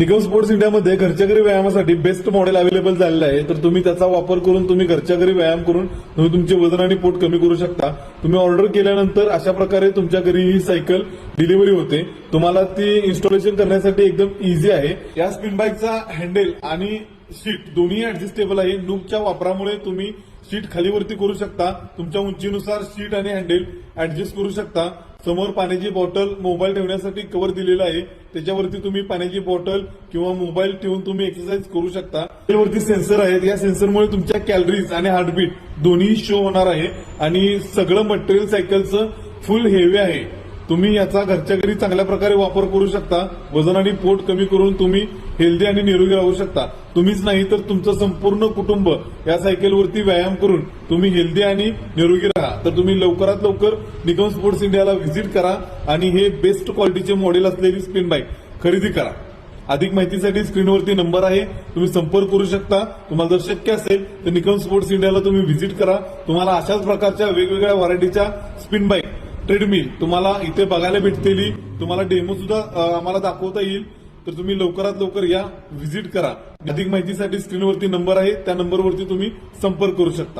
Nikam sports इंडियामध्ये घरच्या घरी व्यायामासाठी बेस्ट मॉडेल अवेलेबल झालेलं आहे. तर तुम्ही त्याचा वापर करून तुम्ही घरच्या घरी व्यायाम करून तुम्ही तुमचे वजन आणि पोट कमी करू शकता. तुम्ही ऑर्डर केल्यानंतर अशा प्रकारे तुमच्या घरी ही सायकल डिलिव्हरी होते. तुम्हाला ती इन्स्टॉलेशन करण्यासाठी एकदम इझी आहे. या स्पिन बाईकचा हँडल आणि सीट दोन्ही ऍडजस्टेबल आहे. नूकच्या वापरामुळे तुम्ही सीट खालीवरती करू शकता. तुमच्या उंचीनुसार सीट आणि हँडल ऍडजस्ट करू शकता. समोर पाण्याची बॉटल, मोबाईल ठेवण्यासाठी कव्हर दिलेलं आहे. त्याच्यावरती तुम्ही पाण्याची बॉटल किंवा मोबाईल ठेवून तुम्ही एक्सरसाइज करू शकता. त्यावरती सेन्सर आहेत. या सेन्सरमुळे तुमच्या कॅलरीज आणि हार्टबीट दोन्ही शो होणार आहे. आणि सगळं मटेरियल सायकलचं फुल हेवी आहे. तुम्ही याचा घरच्या घरी चांगल्या प्रकारे वापर करू शकता. वजन आणि पोट कमी करून तुम्ही हेल्दी आणि निरोगी राहू शकता. तुम्हीच नाही तर तुमचं संपूर्ण कुटुंब या सायकलवरती व्यायाम करून तुम्ही हेल्दी आणि निरोगी राहा. तर तुम्ही लवकरात लवकर निकम स्पोर्ट्स इंडियाला व्हिजिट करा आणि हे बेस्ट क्वालिटीचे मॉडेल असलेली स्पिन बाईक खरेदी करा. अधिक माहितीसाठी स्क्रीनवरती नंबर आहे, तुम्ही संपर्क करू शकता. तुम्हाला जर शक्य असेल तर निकम स्पोर्ट्स इंडियाला तुम्ही व्हिजिट करा. तुम्हाला अशाच प्रकारच्या वेगवेगळ्या व्हरायटीच्या स्पिन बाईक, ट्रेडमिल तुम्हाला इथे बघायला भेटतील. तुम्हाला डेमो सुद्धा आम्हाला दाखवता येईल. तर तुम्ही लवकरात लवकर या, व्हिजिट करा. अधिक माहितीसाठी स्क्रीनवरती नंबर आहे, त्या नंबरवरती तुम्ही संपर्क करू शकता.